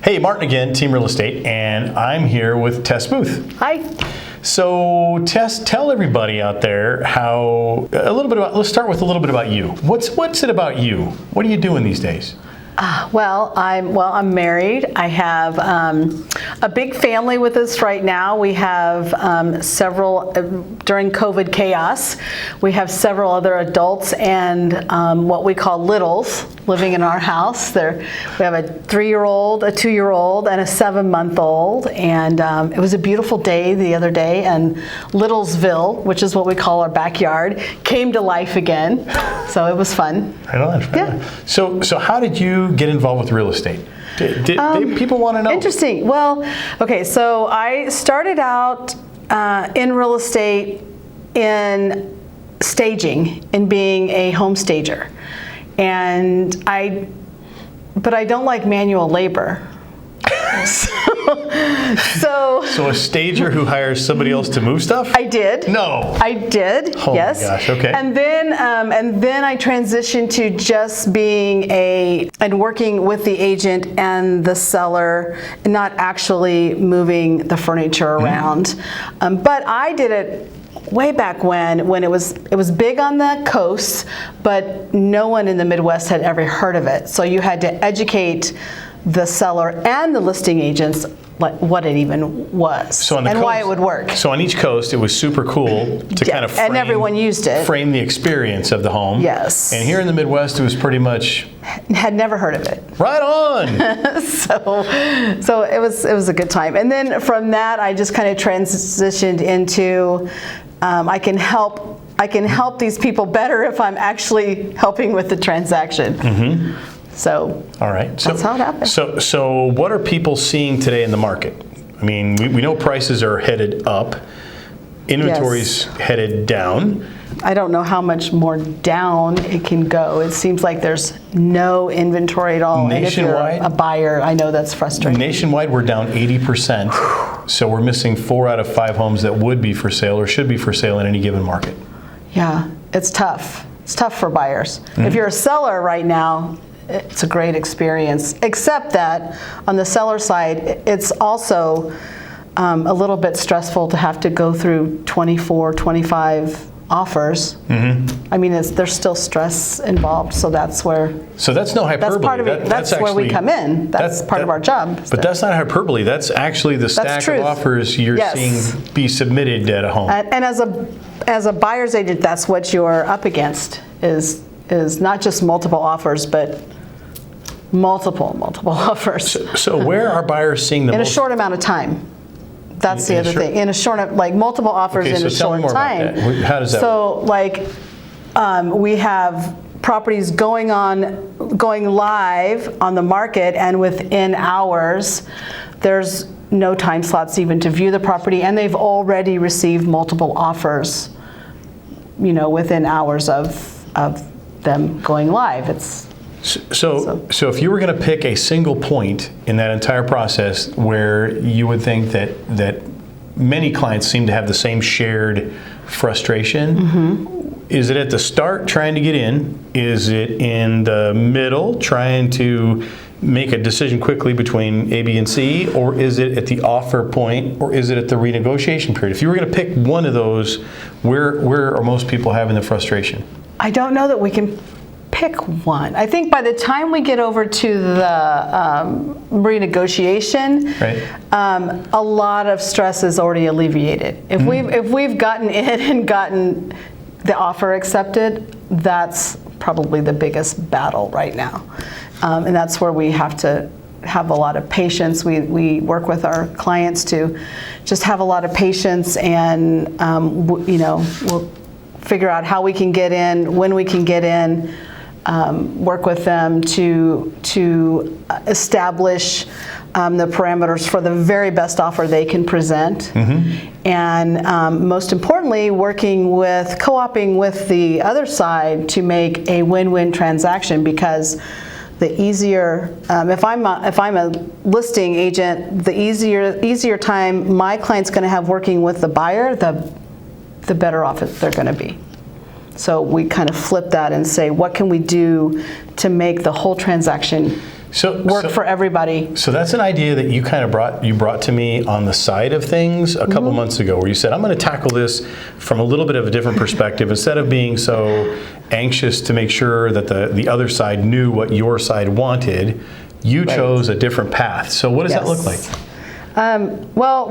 Hey, Martin again, Team Real Estate, and I'm here with Tess Booth. Hi. So, Tess, tell everybody out there let's start with a little bit about you. What's it about you? What are you doing these days? I'm married. I have a big family with us right now. We have several, during COVID chaos, we have several other adults and what we call littles living in our house. We have a 3-year-old, a 2-year-old, and a 7-month-old. And it was a beautiful day the other day, and Littlesville, which is what we call our backyard, came to life again. So it was fun. Right on. Yeah. So how did you get involved with real estate? Did people want to know? Interesting. Well, okay, so I started out in real estate in staging, in being a home stager. But I don't like manual labor. So a stager who hires somebody else to move stuff? I did. No. I did. Oh yes. My gosh. Okay. And then I transitioned to just being and working with the agent and the seller, not actually moving the furniture around. But I did it way back when it was big on the coast, but no one in the Midwest had ever heard of it. So you had to educate the seller and the listing agents what it even was and why it would work. So on each coast, it was super cool to kind of frame, and everyone used it. Frame the experience of the home. Yes. And here in the Midwest, it was pretty much had never heard of it. Right on. So it was a good time. And then from that, I just kind of transitioned into I can help these people better if I'm actually helping with the transaction. Mm-hmm. So all right. That's how it happened. So what are people seeing today in the market? I mean, we know prices are headed up, inventory's headed down. I don't know how much more down it can go. It seems like there's no inventory at all. Nationwide, and if you're a buyer, I know that's frustrating. Nationwide, we're down 80%. So we're missing 4 out of 5 homes that would be for sale or should be for sale in any given market. Yeah, it's tough. It's tough for buyers. Mm-hmm. If you're a seller right now, it's a great experience, except that on the seller side, it's also a little bit stressful to have to go through 24, 25 offers. Mm-hmm. I mean, there's still stress involved, so that's where... So that's no hyperbole. That's part of it. That's where we come in. That's part of our job. But that's not hyperbole. That's actually the stack of offers you're seeing be submitted at a home. And as a buyer's agent, that's what you're up against, is not just multiple offers, but multiple offers. So where are buyers seeing the most? In a short amount of time. That's the other thing. In a short, like multiple offers in a short time. How does that work? So we have properties going live on the market, and within hours, there's no time slots even to view the property, and they've already received multiple offers, within hours of them going live. So if you were going to pick a single point in that entire process where you would think that many clients seem to have the same shared frustration, mm-hmm. Is it at the start trying to get in? Is it in the middle trying to make a decision quickly between A, B, and C? Or is it at the offer point? Or is it at the renegotiation period? If you were going to pick one of those, where are most people having the frustration? I don't know that we can pick one. I think by the time we get over to the renegotiation, right. A lot of stress is already alleviated. If we've gotten in and gotten the offer accepted, that's probably the biggest battle right now, and that's where we have to have a lot of patience. We work with our clients to just have a lot of patience, and we'll figure out how we can get in, when we can get in. Work with them to establish the parameters for the very best offer they can present, mm-hmm. and most importantly, co-oping with the other side to make a win-win transaction, because the easier, if I'm a listing agent, the easier time my client's going to have working with the buyer, the better off they're going to be. So we kind of flip that and say, what can we do to make the whole transaction work for everybody. So that's an idea that you kind of brought to me on the side of things a couple months ago, where you said, I'm going to tackle this from a little bit of a different perspective. Instead of being so anxious to make sure that the other side knew what your side wanted, you chose a different path. So what does that look like? Well,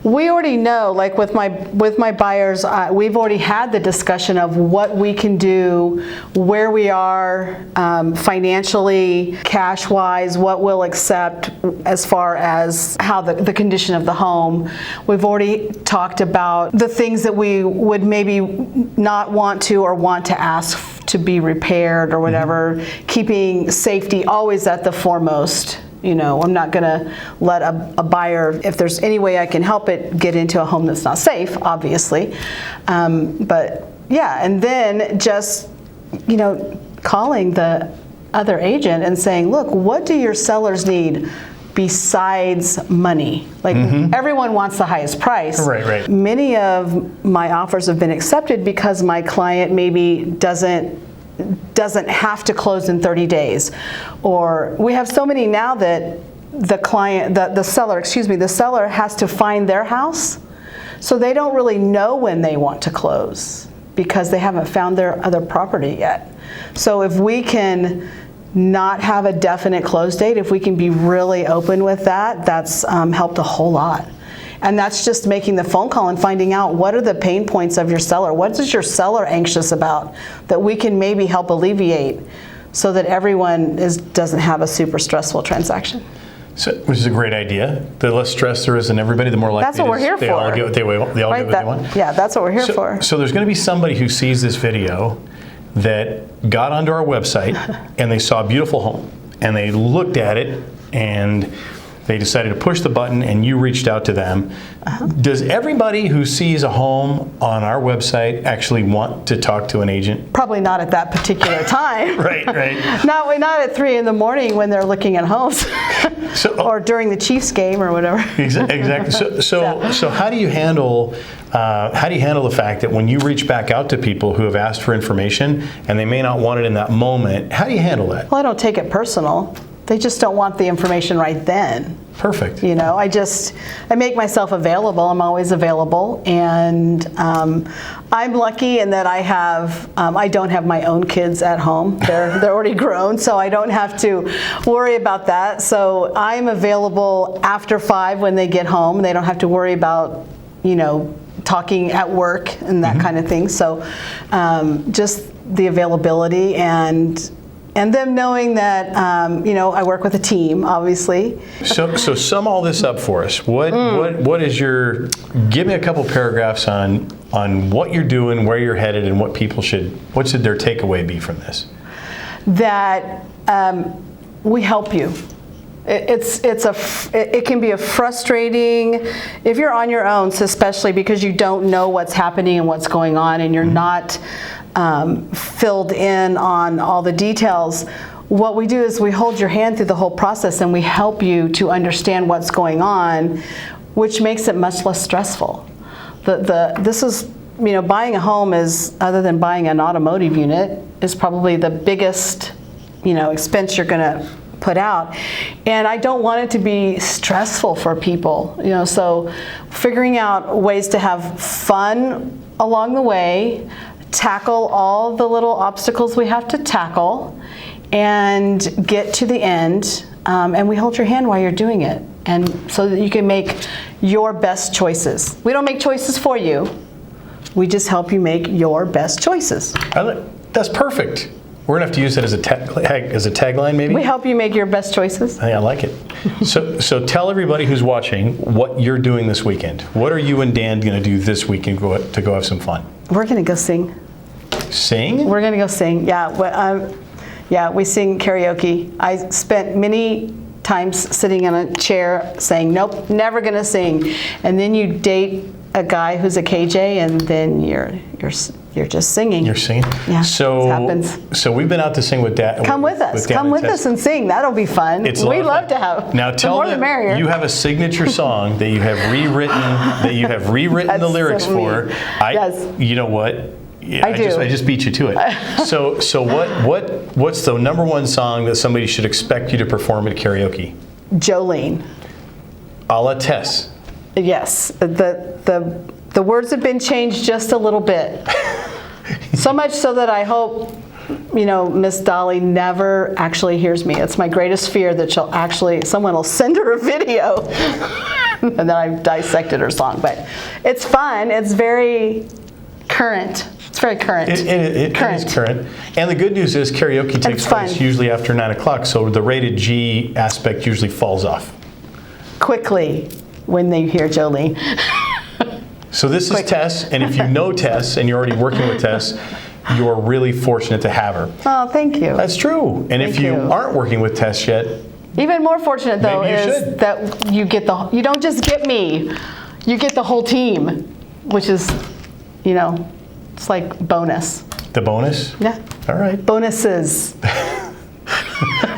we already know, like with my buyers, we've already had the discussion of what we can do, where we are financially, cash-wise, what we'll accept as far as how the condition of the home. We've already talked about the things that we would maybe not want to or want to ask to be repaired or whatever, keeping safety always at the foremost. You know, I'm not going to let a buyer, if there's any way I can help it, get into a home that's not safe, obviously. But yeah, and then just, you know, calling the other agent and saying, look, what do your sellers need besides money? Like everyone wants the highest price. Right. Many of my offers have been accepted because my client maybe doesn't have to close in 30 days. Or we have so many now that the seller has to find their house. So they don't really know when they want to close because they haven't found their other property yet. So if we can not have a definite close date, if we can be really open with that, that's helped a whole lot. And that's just making the phone call and finding out what are the pain points of your seller. What is your seller anxious about that we can maybe help alleviate so that everyone doesn't have a super stressful transaction. So, which is a great idea. The less stress there is in everybody, the more likely that's what we're here they for. all get what they want. They all get what they want. Yeah, that's what we're here for. So there's going to be somebody who sees this video that got onto our website and they saw a beautiful home and they looked at it and they decided to push the button and you reached out to them. Does everybody who sees a home on our website actually want to talk to an agent? Probably not at that particular time. Right. Not at 3 in the morning when they're looking at homes. Or during the Chiefs game or whatever. Exactly. So how do you handle the fact that when you reach back out to people who have asked for information and they may not want it in that moment, how do you handle that? Well, I don't take it personal. They just don't want the information right then. Perfect. You know, I make myself available. I'm always available, and I'm lucky in that I don't have my own kids at home. They're already grown, so I don't have to worry about that. So I'm available after 5 when they get home. They don't have to worry about, you know, talking at work and that kind of thing. So just the availability and them knowing that, you know, I work with a team, obviously. So sum all this up for us. What is give me a couple paragraphs on what you're doing, where you're headed, and what should their takeaway be from this? That we help you. It can be a frustrating, if you're on your own, especially because you don't know what's happening and what's going on and you're not filled in on all the details. What we do is we hold your hand through the whole process and we help you to understand what's going on, which makes it much less stressful. This is, you know, buying a home is, other than buying an automotive unit, is probably the biggest, you know, expense you're going to put out. And I don't want it to be stressful for people, you know, so figuring out ways to have fun along the way, tackle all the little obstacles we have to tackle, and get to the end. And we hold your hand while you're doing it, and so that you can make your best choices. We don't make choices for you. We just help you make your best choices. That's perfect. We're gonna have to use that as a tagline, maybe. We help you make your best choices. I like it. So tell everybody who's watching what you're doing this weekend. What are you and Dan gonna do this weekend to go have some fun? We're gonna go sing. Sing? We're gonna go sing. Yeah, we sing karaoke. I spent many times sitting in a chair saying, "Nope, never gonna sing." And then you date a guy who's a KJ, and then you're just singing. You're singing? Yeah, so, it happens. So we've been out to sing with Dad. Come with us. Come with us and sing. That'll be fun. We love to have. Now tell them the merrier. You have a signature song that you have rewritten the lyrics so for. Yes. You know what? Yeah, I do. I just beat you to it. So what's the number one song that somebody should expect you to perform at karaoke? Jolene. A la Tess. Yes. The words have been changed just a little bit. So much so that I hope, Miss Dolly never actually hears me. It's my greatest fear that someone will send her a video and then I've dissected her song. But it's fun. It's very current. It's very current. It is current. And the good news is karaoke takes place usually after 9 o'clock, so the rated G aspect usually falls off. Quickly when they hear Jolene. So this is Tess, and if you know Tess and you're already working with Tess, you're really fortunate to have her. Oh, thank you. That's true. And if you aren't working with Tess yet, even more fortunate though is that you you don't just get me, you get the whole team, which is, it's like bonus. The bonus? Yeah. All right. Bonuses.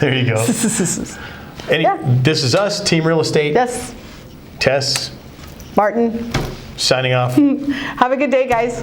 There you go. This is us, Team Real Estate. Yes. Tess. Martin. Signing off. Have a good day, guys.